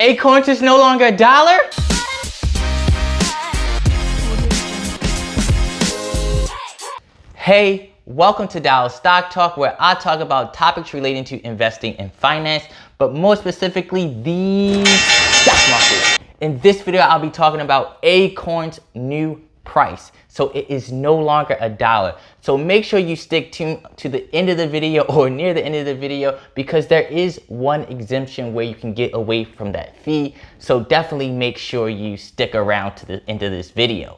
Acorns is no longer $1? Hey, welcome to Dallas Stock Talk, where I talk about topics relating to investing and finance, but more specifically, the stock market. In this video, I'll be talking about Acorns' new price. So it is no longer $1. So make sure you stick tuned to the end of the video or near the end of the video, because there is one exemption where you can get away from that fee. So definitely make sure you stick around to the end of this video.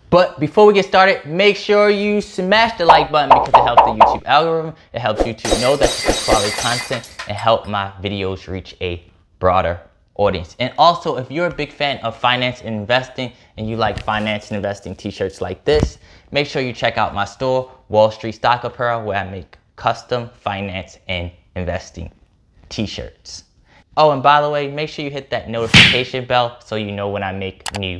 But before we get started, make sure you smash the like button, because it helps the YouTube algorithm. It helps YouTube know that this is quality content and help my videos reach a broader audience. And also, if you're a big fan of finance and investing and you like finance and investing t-shirts like this, make sure you check out my store, Wall Street Stock Apparel, where I make custom finance and investing t-shirts. Oh, and by the way, make sure you hit that notification bell so you know when I make new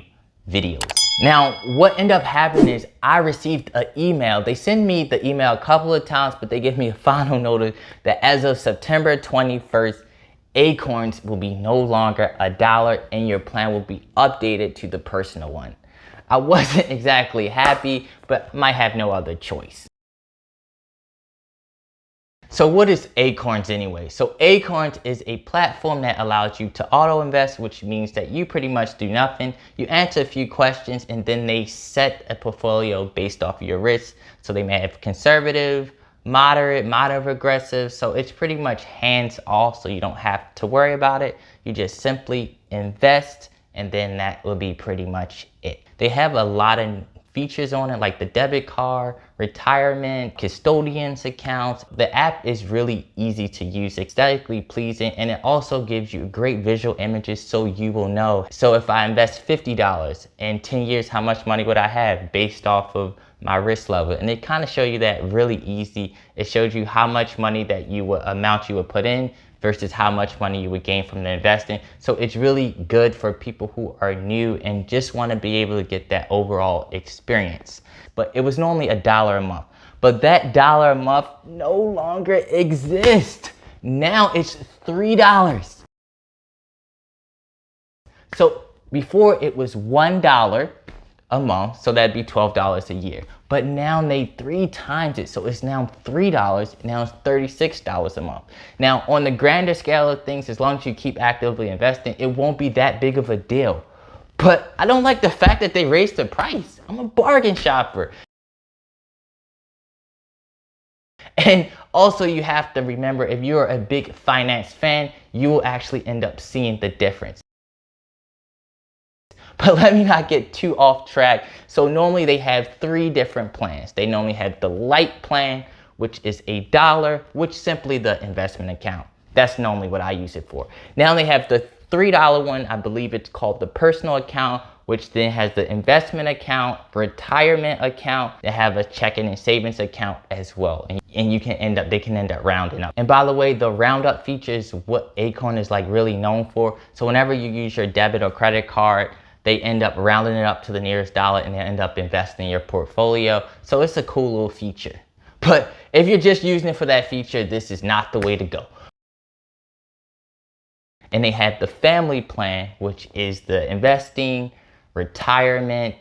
videos. Now, what ended up happening is I received an email. They send me the email a couple of times, but they give me a final notice that as of September 21st, Acorns will be no longer $1 and your plan will be updated to the personal one. I wasn't exactly happy, but might have no other choice. So what is Acorns anyway? So Acorns is a platform that allows you to auto invest, which means that you pretty much do nothing. You answer a few questions and then they set a portfolio based off of your risk. So they may have conservative, moderate aggressive. So it's pretty much hands off, so you don't have to worry about it. You just simply invest and then that will be pretty much it. They have a lot of features on it, like the debit card, retirement, custodians accounts. The app is really easy to use, aesthetically pleasing, and it also gives you great visual images so you will know. So if I invest $50 in 10 years, how much money would I have based off of my risk level? And it kind of shows you that really easy. It shows you how much money that amount you would put in versus how much money you would gain from the investing. So it's really good for people who are new and just want to be able to get that overall experience. But it was normally $1 a month, but that $1 a month no longer exists. Now it's $3. So before it was $1 a month, so that'd be $12 a year. But now they 3 times it, so it's now $3, now it's $36 a month. Now on the grander scale of things, as long as you keep actively investing, it won't be that big of a deal. But I don't like the fact that they raised the price. I'm a bargain shopper. And also you have to remember, if you're a big finance fan, you will actually end up seeing the difference. But let me not get too off track. So normally they have 3 different plans. They normally have the Lite Plan, which is $1, which is simply the investment account. That's normally what I use it for. Now they have the $3 one. I believe it's called the personal account, which then has the investment account, retirement account. They have a checking and savings account as well. And they can end up rounding up. And by the way, the round up feature is what Acorn is like really known for. So whenever you use your debit or credit card, they end up rounding it up to the nearest dollar and they end up investing in your portfolio. So it's a cool little feature. But if you're just using it for that feature, this is not the way to go. And they have the family plan, which is the investing, retirement,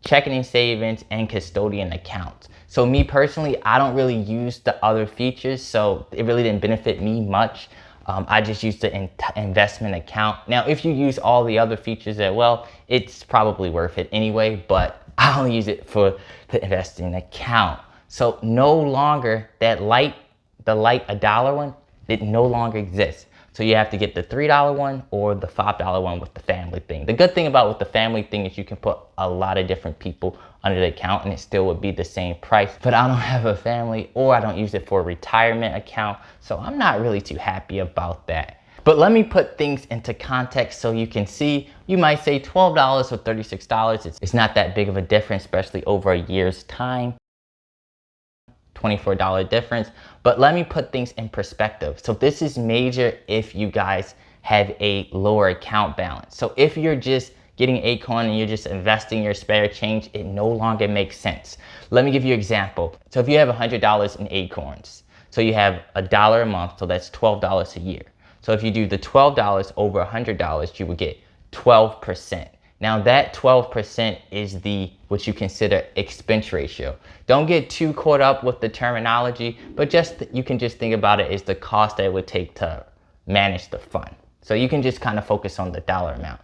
checking and savings, and custodian accounts. So me personally, I don't really use the other features, so it really didn't benefit me much. I just used the investment account. Now, if you use all the other features as well, it's probably worth it anyway, but I only use it for the investing account. So no longer the Lite $1 one, it no longer exists. So you have to get the $3 one or the $5 one with the family thing. The good thing about with the family thing is you can put a lot of different people under the account and it still would be the same price. But I don't have a family, or I don't use it for a retirement account. So I'm not really too happy about that. But let me put things into context so you can see. You might say $12 or $36. It's not that big of a difference, especially over a year's time. $24 difference. But let me put things in perspective. So this is major if you guys have a lower account balance. So if you're just getting Acorn and you're just investing your spare change, it no longer makes sense. Let me give you an example. So if you have $100 in Acorns, so you have $1 a month, so that's $12 a year. So if you do the $12 over $100, you would get 12%. Now that 12% is what you consider expense ratio. Don't get too caught up with the terminology, but you can just think about it as the cost that it would take to manage the fund. So you can just kind of focus on the dollar amount.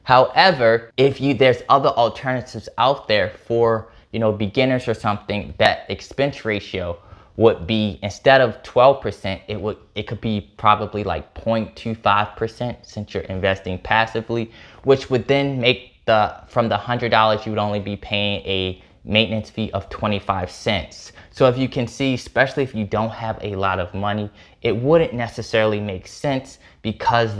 However, there's other alternatives out there for, beginners or something, that expense ratio would be, instead of 12%, it could be probably like 0.25% since you're investing passively, which would then make from the $100 you would only be paying a maintenance fee of 25 cents. So if you can see, especially if you don't have a lot of money, it wouldn't necessarily make sense, because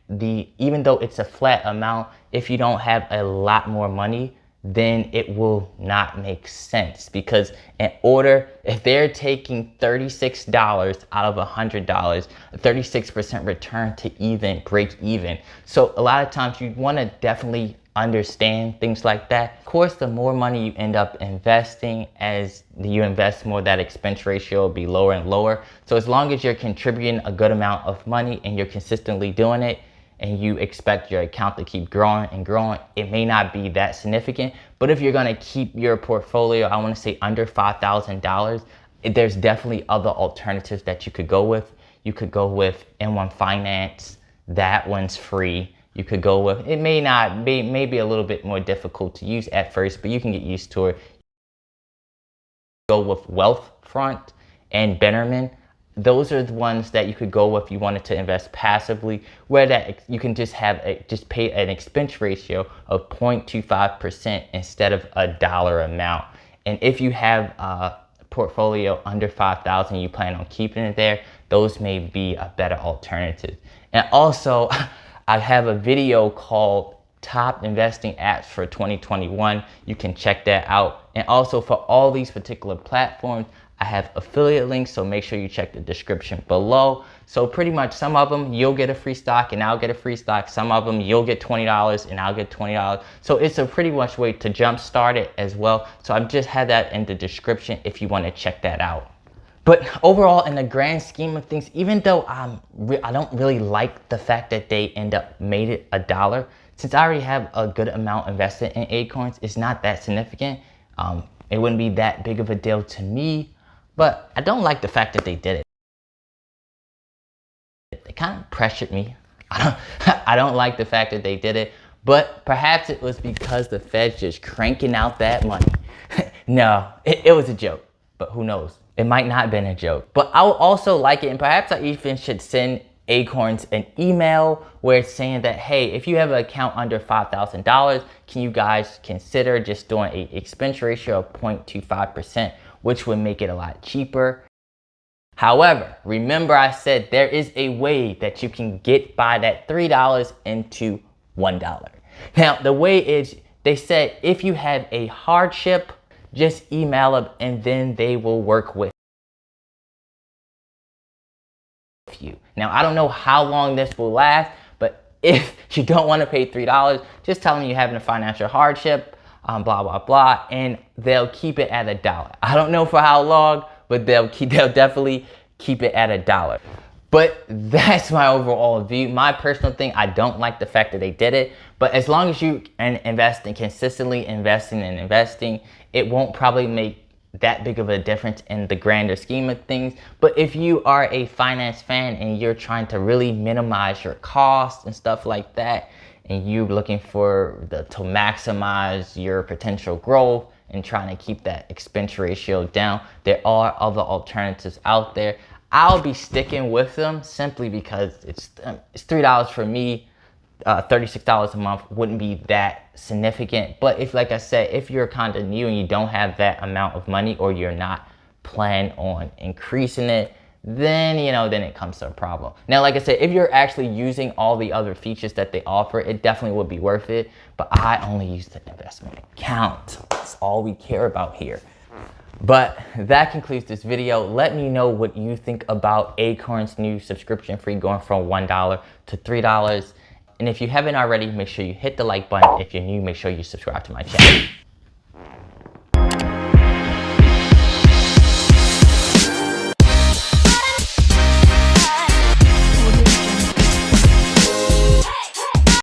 even though it's a flat amount, if you don't have a lot more money, then it will not make sense, because if they're taking $36 out of $100, a 36% return to break even. So a lot of times you want to definitely understand things like that. Of course, the more money you end up investing, as you invest more, that expense ratio will be lower and lower. So as long as you're contributing a good amount of money and you're consistently doing it, and you expect your account to keep growing and growing, it may not be that significant. But if you're gonna keep your portfolio, I wanna say under $5,000, there's definitely other alternatives that you could go with. You could go with M1 Finance. That one's free. You could go with, it may be a little bit more difficult to use at first, but you can get used to it. Go with Wealthfront and Betterment. Those are the ones that you could go with if you wanted to invest passively, where you can just pay an expense ratio of 0.25% instead of a dollar amount. And if you have a portfolio under 5,000, you plan on keeping it there, those may be a better alternative. And also, I have a video called Top Investing Apps for 2021. You can check that out. And also, for all these particular platforms, I have affiliate links, so make sure you check the description below. So pretty much some of them you'll get a free stock and I'll get a free stock. Some of them you'll get $20 and I'll get $20. So it's a pretty much way to jumpstart it as well. So I've just had that in the description if you want to check that out. But overall, in the grand scheme of things, even though I don't really like the fact that they made it $1, since I already have a good amount invested in Acorns, it's not that significant. It wouldn't be that big of a deal to me. But I don't like the fact that they did it. They kind of pressured me. I don't like the fact that they did it, but perhaps it was because the Fed's just cranking out that money. No, it was a joke, but who knows? It might not have been a joke, but I would also like it, and perhaps I even should send Acorns an email where it's saying that, hey, if you have an account under $5,000, can you guys consider just doing an expense ratio of 0.25%, which would make it a lot cheaper. However, remember I said there is a way that you can get by that $3 into $1. Now, the way is, they said if you have a hardship, just email them and then they will work with you. Now, I don't know how long this will last, but if you don't want to pay $3, just tell them you're having a financial hardship, blah, blah, blah, and they'll keep it at $1. I don't know for how long, but they'll definitely keep it at $1. But that's my overall view. My personal thing, I don't like the fact that they did it, but as long as you invest and consistently investing, it won't probably make that big of a difference in the grander scheme of things. But if you are a finance fan and you're trying to really minimize your costs and stuff like that, and you're looking to maximize your potential growth and trying to keep that expense ratio down, there are other alternatives out there. I'll be sticking with them simply because it's $3 for me. $36 a month wouldn't be that significant. But if, like I said, if you're kind of new and you don't have that amount of money, or you're not planning on increasing it, then then it comes to a problem. Now, like I said, if you're actually using all the other features that they offer, it definitely would be worth it. But I only use the investment account. That's all we care about here. But that concludes this video. Let me know what you think about Acorns' new subscription free, going from $1 to $3. And if you haven't already, make sure you hit the like button. If you're new, make sure you subscribe to my channel.